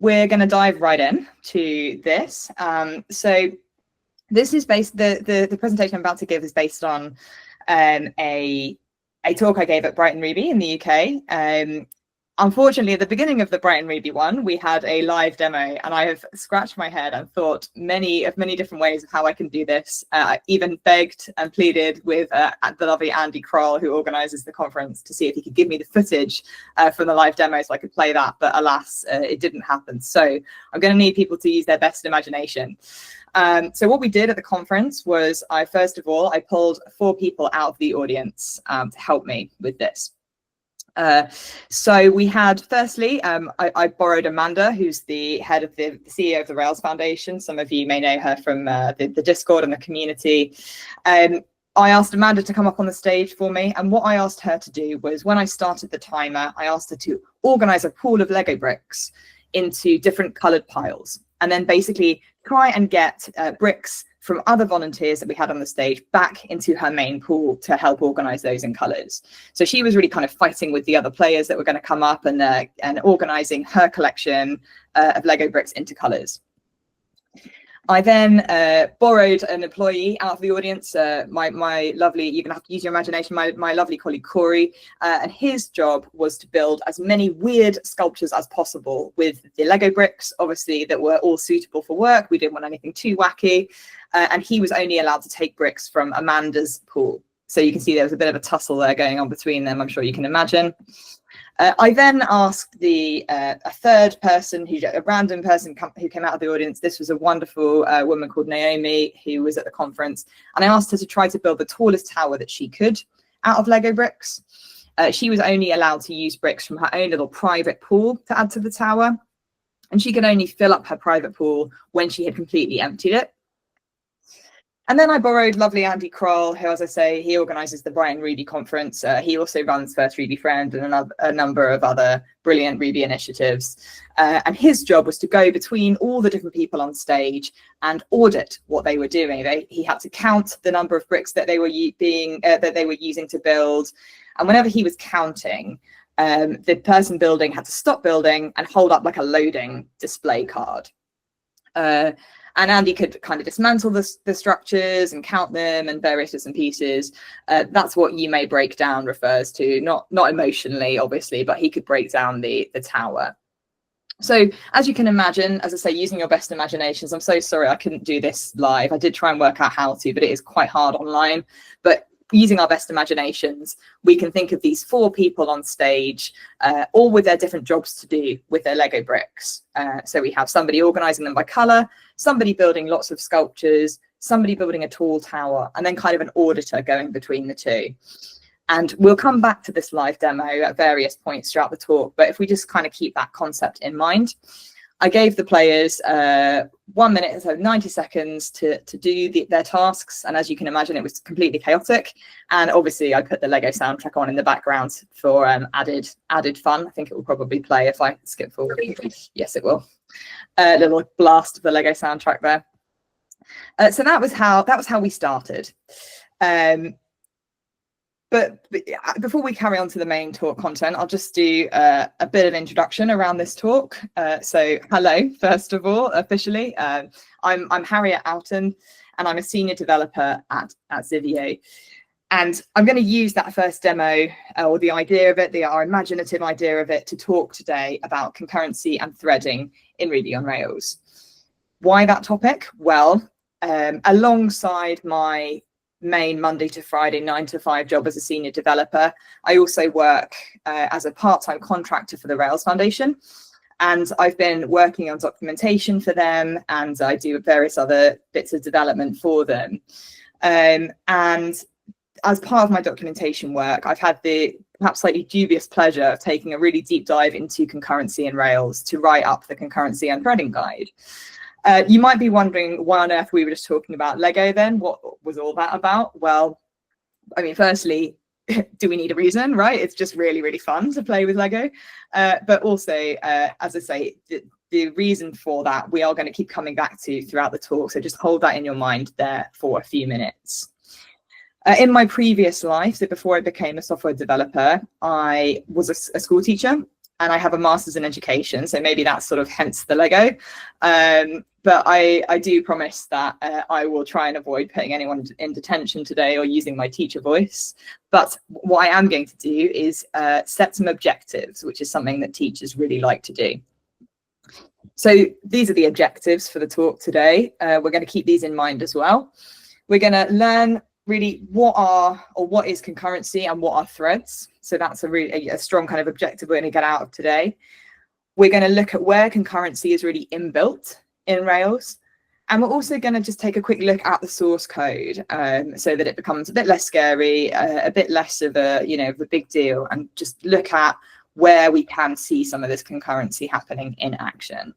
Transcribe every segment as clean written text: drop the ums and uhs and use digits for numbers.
we're going to dive right in to this. So this is based, the presentation I'm about to give is based on a talk I gave at Brighton Ruby in the UK. Unfortunately, at the beginning of the Brighton Ruby one, we had a live demo, and I have scratched my head and thought many different ways of how I can do this. I even begged and pleaded with the lovely Andy Kroll, who organises the conference, to see if he could give me the footage from the live demo so I could play that, but alas, it didn't happen. So I'm going to need people to use their best imagination. So what we did at the conference was first of all, I pulled 4 people out of the audience to help me with this. So we had, firstly, I borrowed Amanda, who's the head of the CEO of the Rails Foundation. Some of you may know her from the Discord and the community. I asked Amanda to come up on the stage for me, and what I asked her to do was, when I started the timer, I asked her to organize a pool of Lego bricks into different colored piles, and then basically try and get bricks from other volunteers that we had on the stage back into her main pool to help organize those in colors. So she was really kind of fighting with the other players that were going to come up and organizing her collection of Lego bricks into colors. I then borrowed an employee out of the audience, my lovely, you're going to have to use your imagination, my lovely colleague Corey, and his job was to build as many weird sculptures as possible with the Lego bricks, obviously, that were all suitable for work. We didn't want anything too wacky, and he was only allowed to take bricks from Amanda's pool. So you can see there was a bit of a tussle there going on between them, I'm sure you can imagine. I then asked a third person, a random person who came out of the audience. This was a wonderful woman called Naomi, who was at the conference. And I asked her to try to build the tallest tower that she could out of Lego bricks. She was only allowed to use bricks from her own little private pool to add to the tower. And she could only fill up her private pool when she had completely emptied it. And then I borrowed lovely Andy Kroll, who, as I say, he organises the Brighton Ruby conference. He also runs First Ruby Friend and a number of other brilliant Ruby initiatives. And his job was to go between all the different people on stage and audit what they were doing. He had to count the number of bricks that they were using to build. And whenever he was counting, the person building had to stop building and hold up like a loading display card. And Andy could kind of dismantle the structures and count them and various bits and pieces. That's what "you may break down" refers to, not emotionally, obviously, but he could break down the tower. So as you can imagine, as I say, using your best imaginations, I'm so sorry I couldn't do this live. I did try and work out how to, but it is quite hard online. But using our best imaginations, we can think of these 4 people on stage, all with their different jobs to do with their Lego bricks. So we have somebody organizing them by color, somebody building lots of sculptures, somebody building a tall tower, and then kind of an auditor going between the two. And we'll come back to this live demo at various points throughout the talk, but if we just kind of keep that concept in mind, I gave the players 1 minute, so 90 seconds to do their tasks. And as you can imagine, it was completely chaotic. And obviously I put the Lego soundtrack on in the background for added fun. I think it will probably play if I skip forward. Yes, it will. A little blast of the Lego soundtrack there. So that was how we started. But before we carry on to the main talk content, I'll just do a bit of introduction around this talk. So hello, first of all, officially. I'm Harriet Oughton, and I'm a senior developer at Xivio. And I'm going to use that first demo, or the idea of it, our imaginative idea of it, to talk today about concurrency and threading in Ruby on Rails. Why that topic? Well, alongside my main Monday to Friday 9 to 5 job as a senior developer, I also work as a part-time contractor for the Rails Foundation, and I've been working on documentation for them, and I do various other bits of development for them. And as part of my documentation work, I've had the perhaps slightly dubious pleasure of taking a really deep dive into concurrency in Rails to write up the concurrency and threading guide. You might be wondering why on earth we were just talking about Lego then. What was all that about? Well, I mean, firstly, do we need a reason, right? It's just really, really fun to play with Lego. But also, as I say, the reason for that, we are going to keep coming back to throughout the talk. So just hold that in your mind there for a few minutes. In my previous life, so before I became a software developer, I was a school teacher. and I have a master's in education, so maybe that's sort of hence the Lego. But I do promise that I will try and avoid putting anyone in detention today or using my teacher voice. But what I am going to do is set some objectives, which is something that teachers really like to do. So these are the objectives for the talk today. We're going to keep these in mind as well. We're going to learn really what is concurrency and what are threads. So that's a strong kind of objective we're going to get out of today. We're going to look at where concurrency is really inbuilt in Rails. And we're also going to just take a quick look at the source code so that it becomes a bit less scary, a bit less of a big deal, and just look at where we can see some of this concurrency happening in action.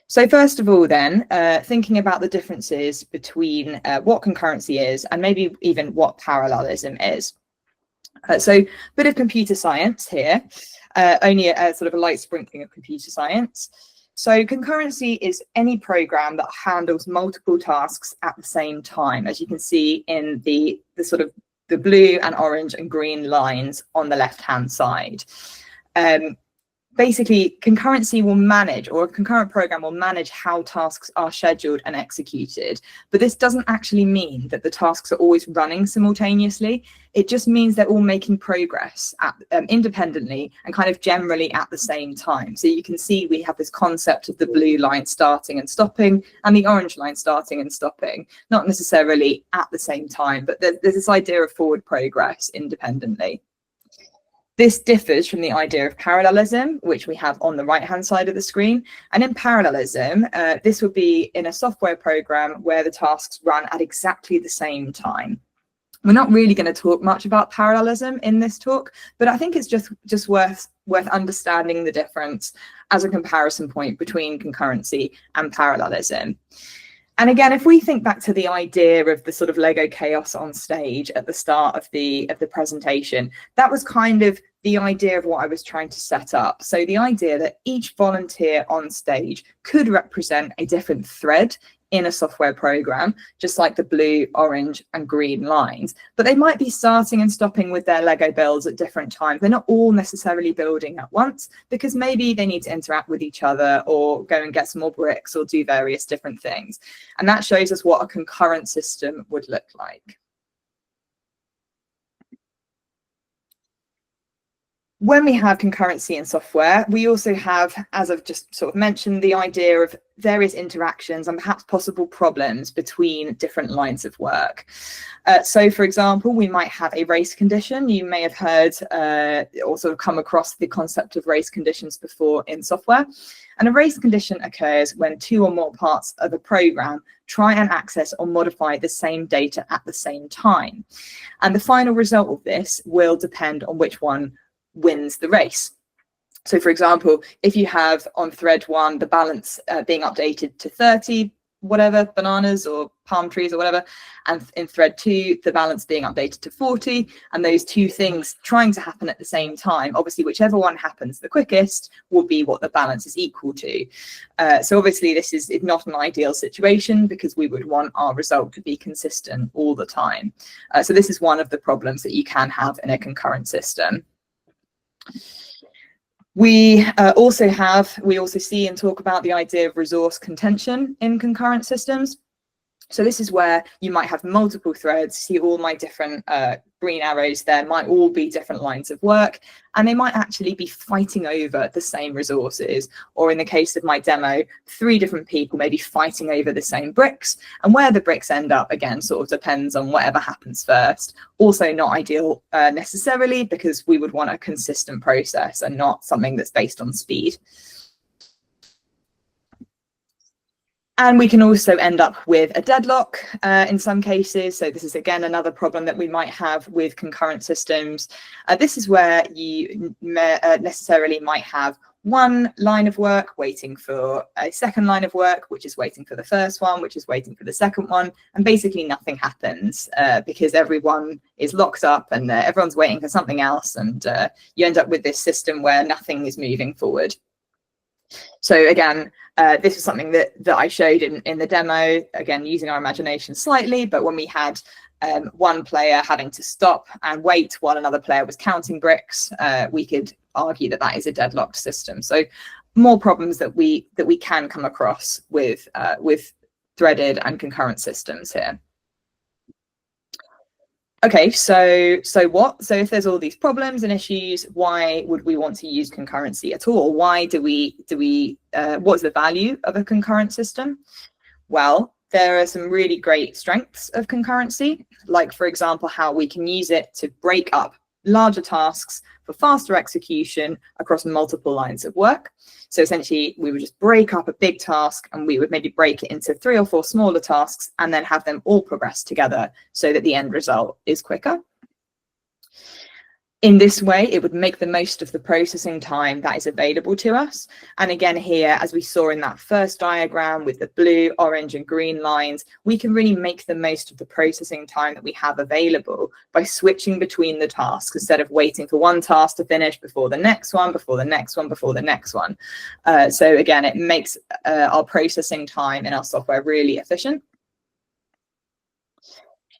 So first of all then, thinking about the differences between what concurrency is and maybe even what parallelism is. So a bit of computer science here, only a sort of a light sprinkling of computer science. So concurrency is any program that handles multiple tasks at the same time, as you can see in the sort of the blue and orange and green lines on the left-hand side. Basically, concurrency will manage, or a concurrent program will manage how tasks are scheduled and executed. But this doesn't actually mean that the tasks are always running simultaneously. It just means they're all making progress independently and kind of generally at the same time. So you can see we have this concept of the blue line starting and stopping and the orange line starting and stopping, not necessarily at the same time, but there's this idea of forward progress independently. This differs from the idea of parallelism, which we have on the right-hand side of the screen. And in parallelism, this would be in a software program where the tasks run at exactly the same time. We're not really going to talk much about parallelism in this talk, but I think it's just worth understanding the difference as a comparison point between concurrency and parallelism. And again, if we think back to the idea of the sort of Lego chaos on stage at the start of the presentation, that was kind of the idea of what I was trying to set up. So the idea that each volunteer on stage could represent a different thread in a software program, just like the blue, orange, and green lines. But they might be starting and stopping with their Lego builds at different times. They're not all necessarily building at once, because maybe they need to interact with each other or go and get some more bricks or do various different things. And that shows us what a concurrent system would look like. When we have concurrency in software, we also have, as I've just sort of mentioned, the idea of various interactions and perhaps possible problems between different lines of work. So, for example, we might have a race condition. You may have heard or sort of come across the concept of race conditions before in software. And a race condition occurs when two or more parts of a program try and access or modify the same data at the same time. And the final result of this will depend on which one wins the race. So for example, if you have on thread 1 the balance being updated to 30 whatever bananas or palm trees or whatever, and in thread 2 the balance being updated to 40, and those two things trying to happen at the same time, obviously whichever one happens the quickest will be what the balance is equal to. So obviously this is not an ideal situation, because we would want our result to be consistent all the time. So this is one of the problems that you can have in a concurrent system. We also see and talk about the idea of resource contention in concurrent systems. So this is where you might have multiple threads. See all my different green arrows there might all be different lines of work, and they might actually be fighting over the same resources. Or in the case of my demo, 3 different people may be fighting over the same bricks, and where the bricks end up, again, sort of depends on whatever happens first. Also not ideal necessarily, because we would want a consistent process and not something that's based on speed. And we can also end up with a deadlock in some cases. So this is, again, another problem that we might have with concurrent systems. This is where you necessarily might have one line of work waiting for a second line of work, which is waiting for the first one, which is waiting for the second one. And basically nothing happens because everyone is locked up and everyone's waiting for something else. And you end up with this system where nothing is moving forward. So again, this is something that I showed in the demo, again, using our imagination slightly, but when we had one player having to stop and wait while another player was counting bricks, we could argue that that is a deadlocked system. So more problems that we can come across with threaded and concurrent systems here. Okay, so what? So if there's all these problems and issues, why would we want to use concurrency at all? Why do we what's the value of a concurrent system? Well, there are some really great strengths of concurrency, like, for example, how we can use it to break up larger tasks for faster execution across multiple lines of work. So essentially, we would just break up a big task and we would maybe break it into 3 or 4 smaller tasks and then have them all progress together so that the end result is quicker. In this way, it would make the most of the processing time that is available to us. And again, here, as we saw in that first diagram with the blue, orange, and green lines, we can really make the most of the processing time that we have available by switching between the tasks instead of waiting for one task to finish before the next one, before the next one, before the next one. So again, it makes our processing time in our software really efficient.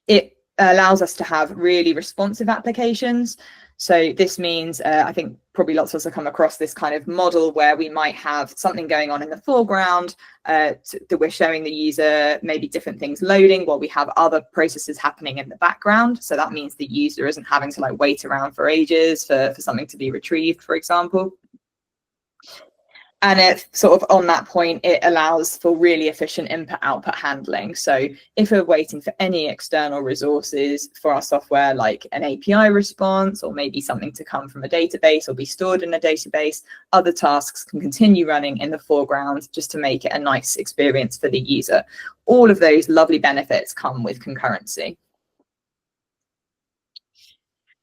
It allows us to have really responsive applications. So this means, I think probably lots of us have come across this kind of model where we might have something going on in the foreground that we're showing the user, maybe different things loading while we have other processes happening in the background. So that means the user isn't having to wait around for ages for something to be retrieved, for example. And it sort of on that point, it allows for really efficient input-output handling. So if we're waiting for any external resources for our software, like an API response, or maybe something to come from a database or be stored in a database, other tasks can continue running in the foreground just to make it a nice experience for the user. All of those lovely benefits come with concurrency.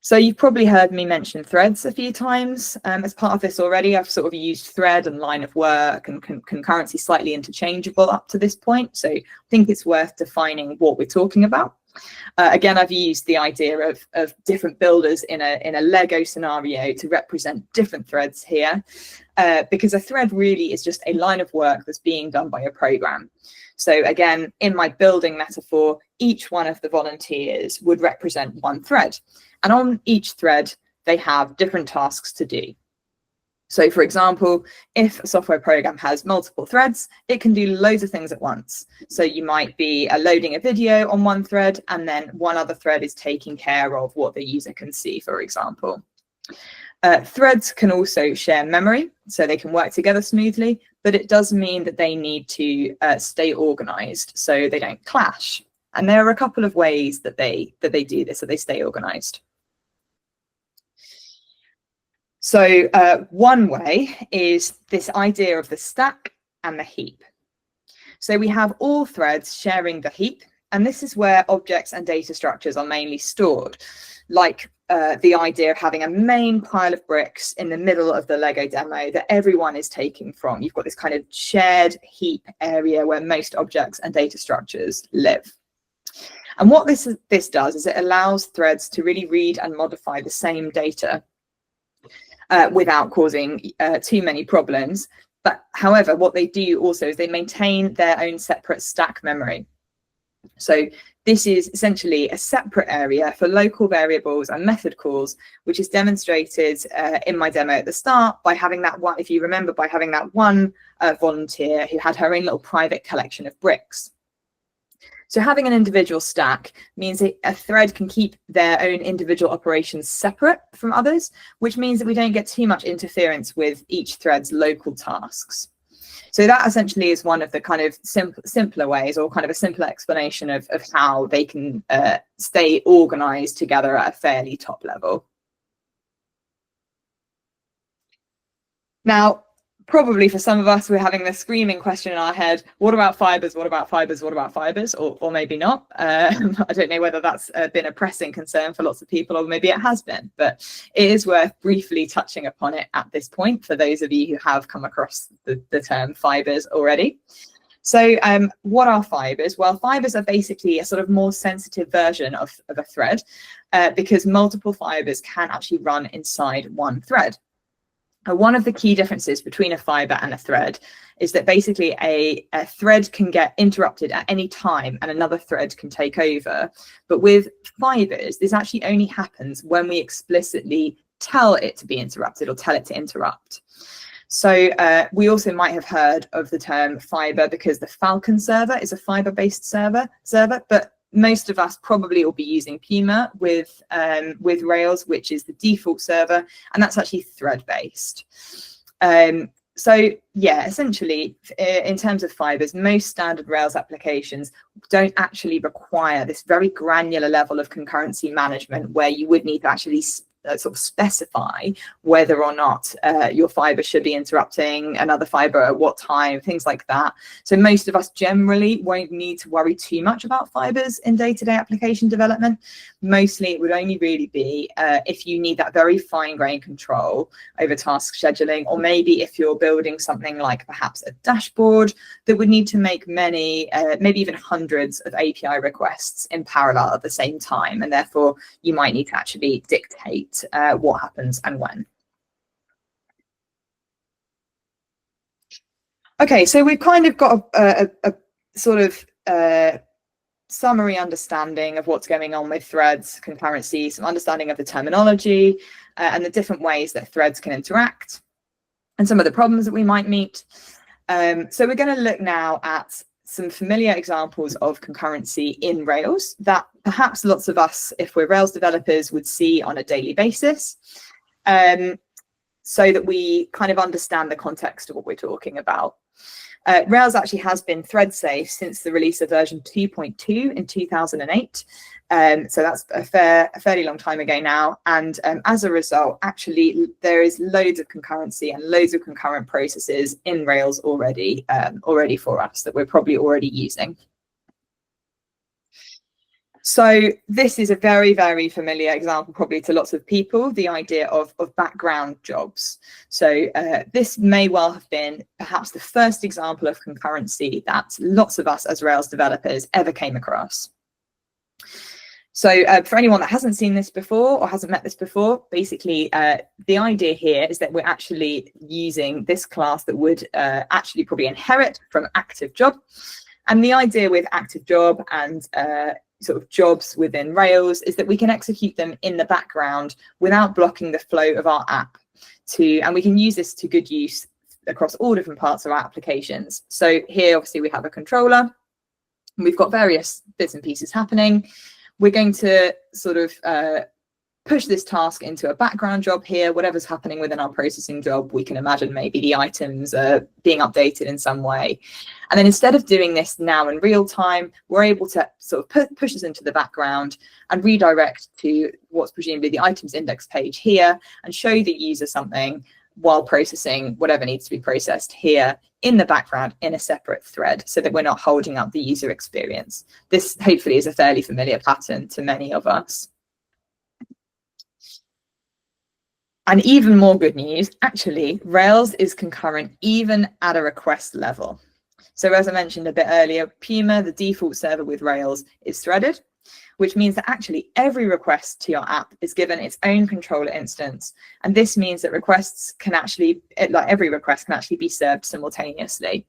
So you've probably heard me mention threads a few times as part of this already. I've sort of used thread and line of work and concurrency slightly interchangeable up to this point. So I think it's worth defining what we're talking about. Again, I've used the idea of different builders in a Lego scenario to represent different threads here, because a thread really is just a line of work that's being done by a program. So again, in my building metaphor, each one of the volunteers would represent one thread. And on each thread, they have different tasks to do. So for example, if a software program has multiple threads, it can do loads of things at once. So you might be loading a video on one thread, and then one other thread is taking care of what the user can see, for example. Threads can also share memory, so they can work together smoothly, but it does mean that they need to stay organized so they don't clash. And there are a couple of ways that they do this, so they stay organized. So one way is this idea of the stack and the heap. So we have all threads sharing the heap, and this is where objects and data structures are mainly stored, like the idea of having a main pile of bricks in the middle of the Lego demo that everyone is taking from. You've got this kind of shared heap area where most objects and data structures live. And what this does is it allows threads to really read and modify the same data without causing too many problems. But however, what they do also is they maintain their own separate stack memory. So this is essentially a separate area for local variables and method calls, which is demonstrated in my demo at the start by having that one, if you remember, by having that one volunteer who had her own little private collection of bricks. So having an individual stack means that a thread can keep their own individual operations separate from others, which means that we don't get too much interference with each thread's local tasks. So that essentially is one of the kind of simpler ways, or kind of a simpler explanation of how they can stay organized together at a fairly top level. Now, probably for some of us, we're having this screaming question in our head: what about fibers? What about fibers? What about fibers? Or maybe not. I don't know whether that's been a pressing concern for lots of people, or maybe it has been, but it is worth briefly touching upon it at this point for those of you who have come across the term fibers already. So what are fibers? Well, fibers are basically a sort of more sensitive version of a thread, because multiple fibers can actually run inside one thread. One of the key differences between a fiber and a thread is that basically a thread can get interrupted at any time and another thread can take over. But with fibers, this actually only happens when we explicitly tell it to be interrupted or tell it to interrupt. So we also might have heard of the term fiber because the Falcon server is a fiber-based server, but most of us probably will be using Puma with Rails, which is the default server, and that's actually thread-based. So yeah, essentially, in terms of fibers, most standard Rails applications don't actually require this very granular level of concurrency management where you would need to actually sort of specify whether or not your fiber should be interrupting another fiber at what time, things like that. So most of us generally won't need to worry too much about fibers in day-to-day application development. Mostly it would only really be if you need that very fine-grained control over task scheduling, or maybe if you're building something like perhaps a dashboard that would need to make many, maybe even hundreds of API requests in parallel at the same time, and therefore you might need to actually dictate what happens and when. Okay, so we've kind of got a sort of summary understanding of what's going on with threads, concurrency, some understanding of the terminology and the different ways that threads can interact and some of the problems that we might meet. So we're going to look now at some familiar examples of concurrency in Rails that perhaps lots of us, if we're Rails developers, would see on a daily basis, so that we kind of understand the context of what we're talking about. Rails actually has been thread safe since the release of version 2.2 in 2008. So that's a fairly long time ago now. And as a result, actually, there is loads of concurrency and loads of concurrent processes in Rails already for us that we're probably already using. So this is a very, very familiar example probably to lots of people, the idea of background jobs. So this may well have been perhaps the first example of concurrency that lots of us as Rails developers ever came across. So for anyone that hasn't seen this before or hasn't met this before, basically the idea here is that we're actually using this class that would actually probably inherit from active job. And the idea with active job and sort of jobs within Rails is that we can execute them in the background without blocking the flow of our app and we can use this to good use across all different parts of our applications. So here, obviously, we have a controller and we've got various bits and pieces happening. We're going to sort of push this task into a background job here. Whatever's happening within our processing job, we can imagine maybe the items are being updated in some way. And then instead of doing this now in real time, we're able to sort of push this into the background and redirect to what's presumably the items index page here and show the user something while processing whatever needs to be processed here in the background in a separate thread so that we're not holding up the user experience. This hopefully is a fairly familiar pattern to many of us. And even more good news, actually, Rails is concurrent even at a request level. So as I mentioned a bit earlier, Puma, the default server with Rails, is threaded, which means that actually every request to your app is given its own controller instance. And this means that requests can actually, like every request can actually be served simultaneously.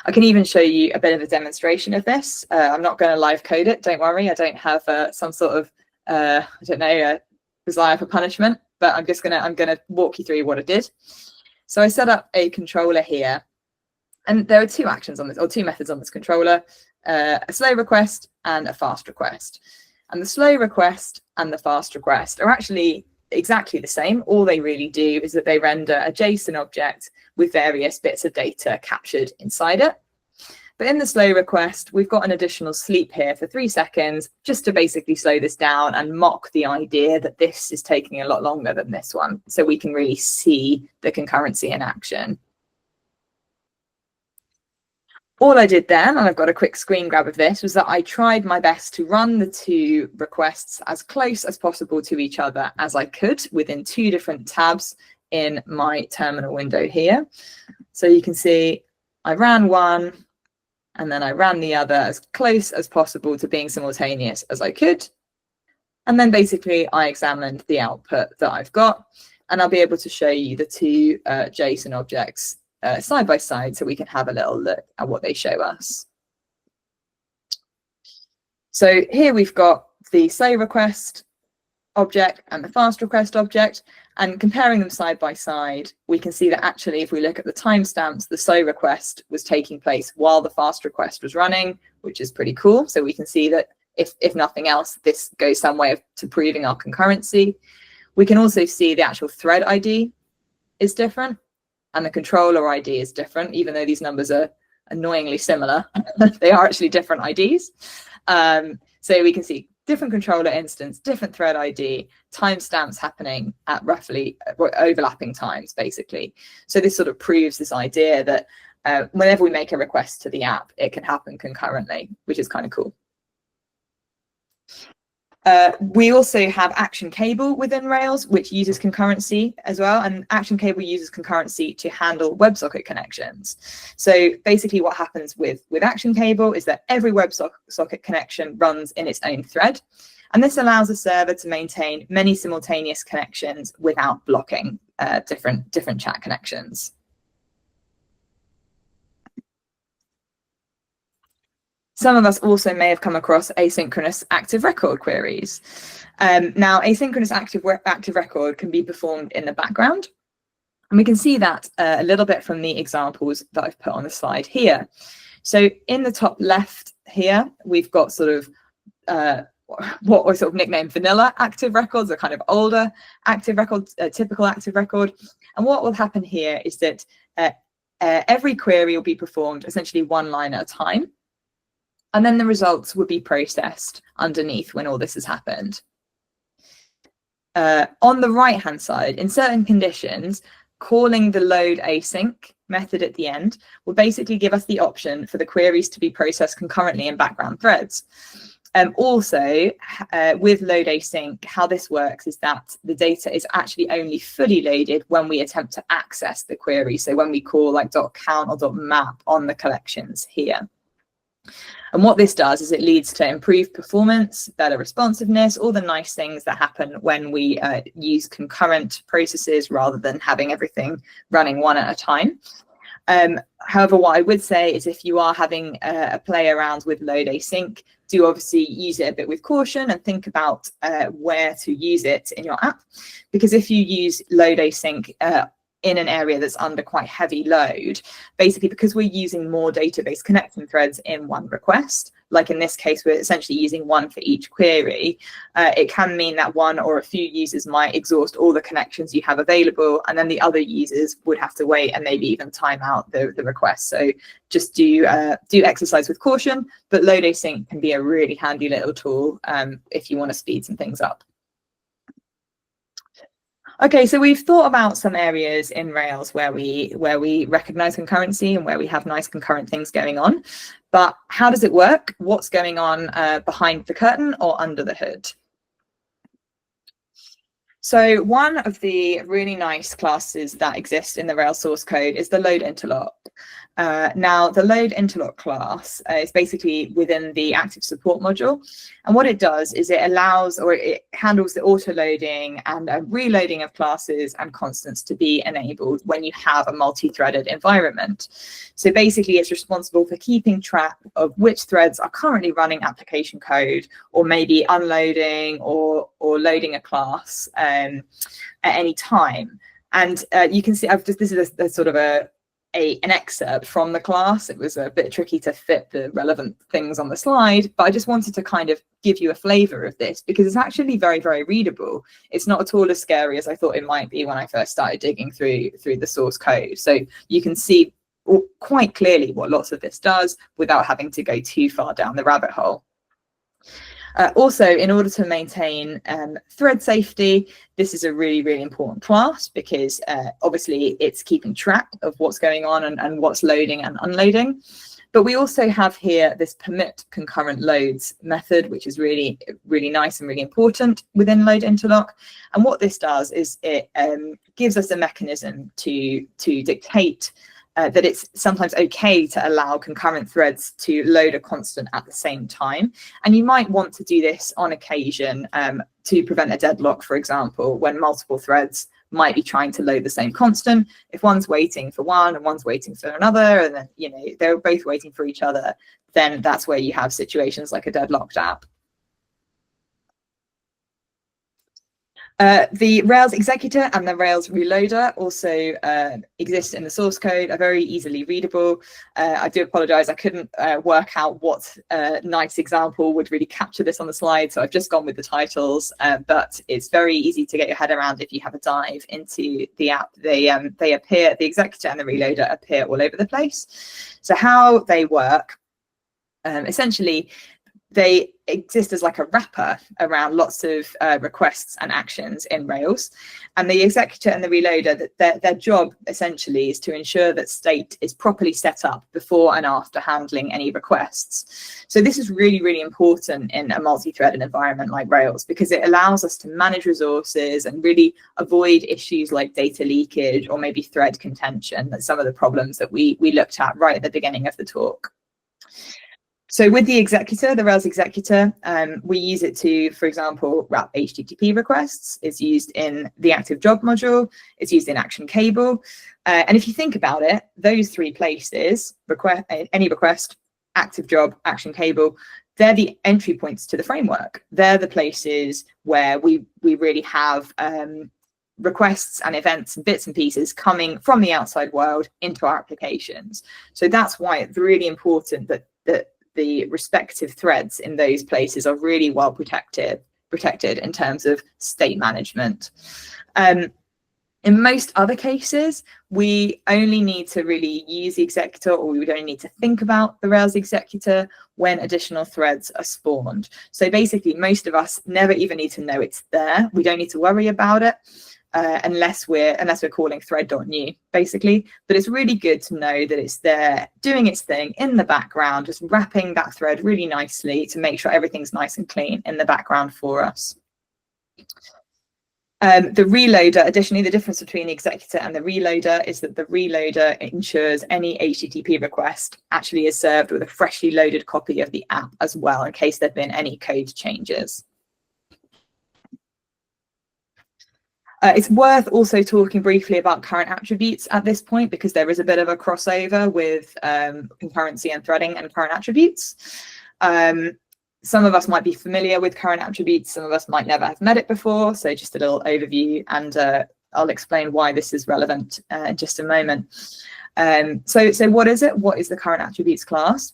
I can even show you a bit of a demonstration of this. I'm not going to live code it, don't worry. I don't have some sort of, I don't know, desire for punishment. But I'm gonna walk you through what I did. So I set up a controller here, and there are two actions on this, or two methods on this controller, a slow request and a fast request. And the slow request and the fast request are actually exactly the same. All they really do is that they render a JSON object with various bits of data captured inside it. But in the slow request, we've got an additional sleep here for 3 seconds, just to basically slow this down and mock the idea that this is taking a lot longer than this one, so we can really see the concurrency in action. All I did then, and I've got a quick screen grab of this, was that I tried my best to run the two requests as close as possible to each other as I could within 2 different tabs in my terminal window here. So you can see I ran one, and then I ran the other as close as possible to being simultaneous as I could. And then basically I examined the output that I've got. and I'll be able to show you the two JSON objects side by side so we can have a little look at what they show us. So here we've got the slow request object and the fast request object, and comparing them side by side, we can see that actually if we look at the timestamps, the slow request was taking place while the fast request was running, which is pretty cool. So we can see that if nothing else, this goes some way to proving our concurrency. We can also see the actual thread ID is different and the controller ID is different, even though these numbers are annoyingly similar. They are actually different IDs. So we can see different controller instance, different thread ID, timestamps happening at roughly overlapping times, basically. So this sort of proves this idea that whenever we make a request to the app, it can happen concurrently, which is kind of cool. We also have Action Cable within Rails, which uses concurrency as well. And Action Cable uses concurrency to handle WebSocket connections. So basically what happens with Action Cable is that every WebSocket connection runs in its own thread. And this allows a server to maintain many simultaneous connections without blocking different chat connections. Some of us also may have come across asynchronous active record queries. Now, asynchronous active record can be performed in the background. And we can see that a little bit from the examples that I've put on the slide here. So in the top left here, we've got sort of what we sort of nicknamed vanilla active records, or kind of older active records, typical active record. And what will happen here is that every query will be performed essentially one line at a time. And then the results would be processed underneath when all this has happened. On the right-hand side, in certain conditions, calling the load async method at the end will basically give us the option for the queries to be processed concurrently in background threads. Also, with load async, how this works is that the data is actually only fully loaded when we attempt to access the query. So when we call like .count or .map on the collections here. And what this does is it leads to improved performance, better responsiveness, all the nice things that happen when we use concurrent processes rather than having everything running one at a time. However, what I would say is if you are having a play around with load async, do obviously use it a bit with caution and think about where to use it in your app. Because if you use load async in an area that's under quite heavy load, basically because we're using more database connection threads in one request, like in this case, we're essentially using one for each query, it can mean that one or a few users might exhaust all the connections you have available, and then the other users would have to wait and maybe even time out the request. So just do exercise with caution, but load async can be a really handy little tool if you want to speed some things up. Okay, so we've thought about some areas in Rails where we recognize concurrency and where we have nice concurrent things going on. But how does it work? What's going on behind the curtain or under the hood? So one of the really nice classes that exist in the Rails source code is the load interlock. Now, the load interlock class is basically within the active support module. And what it does is it allows, or it handles the auto loading and reloading of classes and constants to be enabled when you have a multi-threaded environment. So basically, it's responsible for keeping track of which threads are currently running application code, or maybe unloading or loading a class at any time. And you can see, this is a sort of an excerpt from the class. It was a bit tricky to fit the relevant things on the slide, but I just wanted to kind of give you a flavor of this because it's actually very, very readable. It's not at all as scary as I thought it might be when I first started digging through the source code. So you can see quite clearly what lots of this does without having to go too far down the rabbit hole. Also, in order to maintain thread safety, this is a really, really important class because obviously it's keeping track of what's going on and what's loading and unloading. But we also have here this permit concurrent loads method, which is really, really nice and really important within load interlock. And what this does is it gives us a mechanism to dictate that it's sometimes okay to allow concurrent threads to load a constant at the same time. And you might want to do this on occasion to prevent a deadlock, for example, when multiple threads might be trying to load the same constant. If one's waiting for one and one's waiting for another, and then, you know, they're both waiting for each other, then that's where you have situations like a deadlocked app. The Rails executor and the Rails reloader also exist in the source code, are very easily readable. I do apologize, I couldn't work out what nice example would really capture this on the slide, so I've just gone with the titles, but it's very easy to get your head around if you have a dive into the app. They appear, the executor and the reloader appear all over the place. So how they work, essentially, they exist as like a wrapper around lots of requests and actions in Rails. And the executor and the reloader, their job essentially is to ensure that state is properly set up before and after handling any requests. So this is really, really important in a multi-threaded environment like Rails, because it allows us to manage resources and really avoid issues like data leakage or maybe thread contention. That's some of the problems that we looked at right at the beginning of the talk. So with the executor, the Rails executor, we use it to, for example, wrap HTTP requests. It's used in the active job module. It's used in action cable. And if you think about it, those three places, any request, active job, action cable, they're the entry points to the framework. They're the places where we really have requests and events and bits and pieces coming from the outside world into our applications. So that's why it's really important that the respective threads in those places are really well protected in terms of state management. In most other cases, we only need to really use the executor, or we would only need to think about the Rails executor when additional threads are spawned. So basically, most of us never even need to know it's there. We don't need to worry about it. Unless we're calling thread.new, basically. But it's really good to know that it's there doing its thing in the background, just wrapping that thread really nicely to make sure everything's nice and clean in the background for us. The reloader, additionally, the difference between the executor and the reloader is that the reloader ensures any HTTP request actually is served with a freshly loaded copy of the app as well, in case there have been any code changes. It's worth also talking briefly about current attributes at this point, because there is a bit of a crossover with concurrency and threading and current attributes. Some of us might be familiar with current attributes, some of us might never have met it before, so just a little overview, and I'll explain why this is relevant in just a moment. So what is it? What is the current attributes class?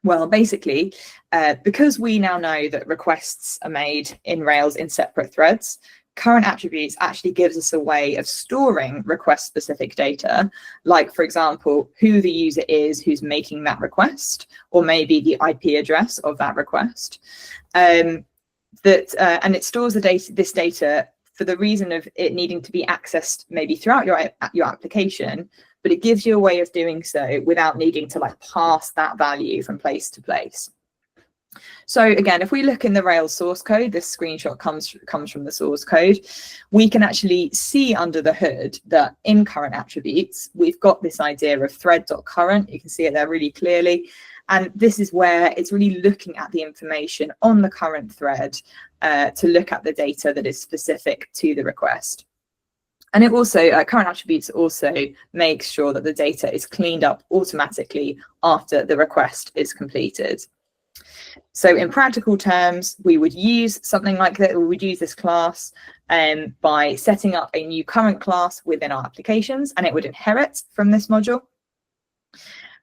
Well, basically, because we now know that requests are made in Rails in separate threads, current attributes actually gives us a way of storing request-specific data, like, for example, who the user is who's making that request, or maybe the IP address of that request. And it stores this data for the reason of it needing to be accessed maybe throughout your application, but it gives you a way of doing so without needing to like pass that value from place to place. So again, if we look in the Rails source code, this screenshot comes from the source code, we can actually see under the hood that in current attributes, we've got this idea of thread.current. You can see it there really clearly. And this is where it's really looking at the information on the current thread to look at the data that is specific to the request. And it also, current attributes also makes sure that the data is cleaned up automatically after the request is completed. So in practical terms, we would use something like that. We would use this class by setting up a new current class within our applications, and it would inherit from this module.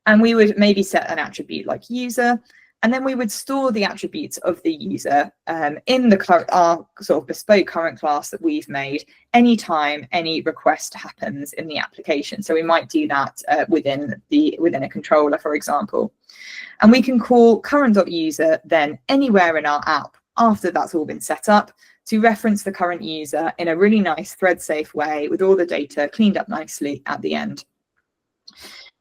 And we would maybe set an attribute like user, and then we would store the attributes of the user in our sort of bespoke current class that we've made anytime any request happens in the application. So we might do that within a controller, for example. And we can call current.user then anywhere in our app after that's all been set up to reference the current user in a really nice thread-safe way with all the data cleaned up nicely at the end.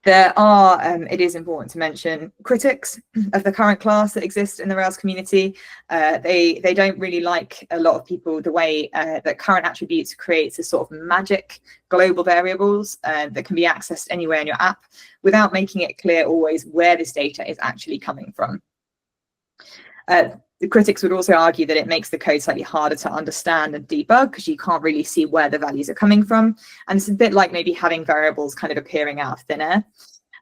There are, it is important to mention, critics of the current class that exist in the Rails community. They don't really like, a lot of people, the way that current attributes creates a sort of magic global variables that can be accessed anywhere in your app without making it clear always where this data is actually coming from. The critics would also argue that it makes the code slightly harder to understand and debug because you can't really see where the values are coming from. And it's a bit like maybe having variables kind of appearing out of thin air.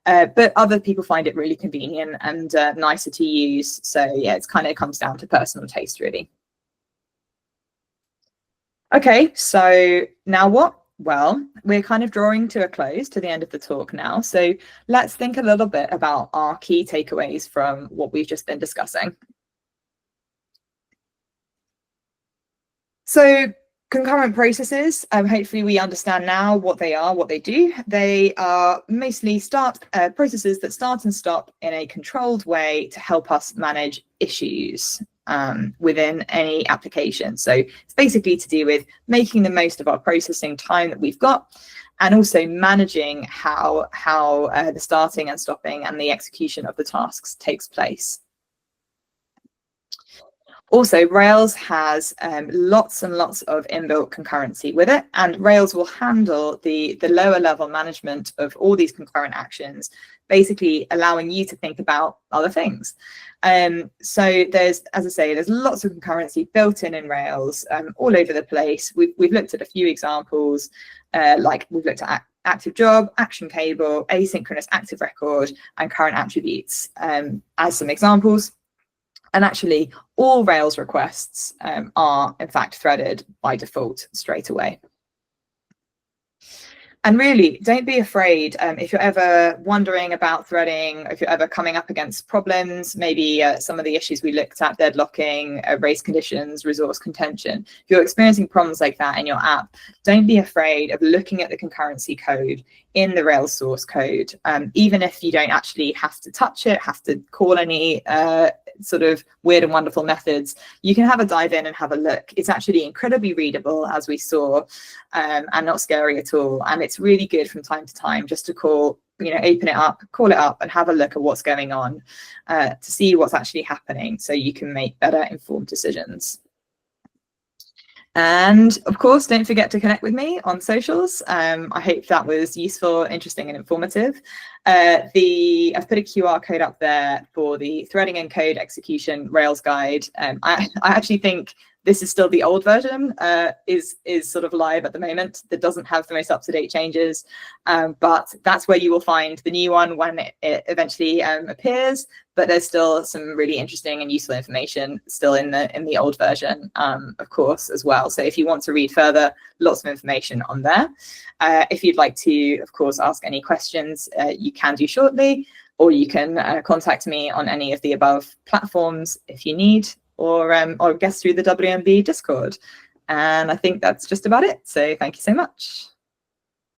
But other people find it really convenient and nicer to use. So yeah, it comes down to personal taste, really. Okay, so now what? Well, we're kind of drawing to a close to the end of the talk now. So let's think a little bit about our key takeaways from what we've just been discussing. So concurrent processes, hopefully we understand now what they are, what they do. They are mostly processes that start and stop in a controlled way to help us manage issues within any application. So it's basically to do with making the most of our processing time that we've got, and also managing how the starting and stopping and the execution of the tasks takes place. Also, Rails has lots and lots of inbuilt concurrency with it, and Rails will handle the lower level management of all these concurrent actions, basically allowing you to think about other things. So there's, as I say, there's lots of concurrency built in Rails all over the place. We've looked at a few examples, like we've looked at active job, action cable, asynchronous active record, and current attributes as some examples. And actually, all Rails requests are, in fact, threaded by default straight away. And really, don't be afraid if you're ever wondering about threading, if you're ever coming up against problems, maybe some of the issues we looked at, deadlocking, race conditions, resource contention. If you're experiencing problems like that in your app, don't be afraid of looking at the concurrency code in the Rails source code, even if you don't actually have to touch it, have to call any sort of weird and wonderful methods. You can have a dive in and have a look. It's actually incredibly readable, as we saw, and not scary at all. And it's really good from time to time just to open it up, call it up, and have a look at what's going on to see what's actually happening, so you can make better informed decisions. And of course, don't forget to connect with me on socials. I hope that was useful, interesting, and informative. I've put a QR code up there for the threading and code execution Rails guide. I actually think this is still the old version, is sort of live at the moment. That doesn't have the most up-to-date changes, but that's where you will find the new one when it eventually appears. But there's still some really interesting and useful information still in the old version, of course, as well. So if you want to read further, lots of information on there. If you'd like to, of course, ask any questions, you can do shortly, or you can contact me on any of the above platforms if you need, or guest through the WMB Discord. And I think that's just about it. So thank you so much.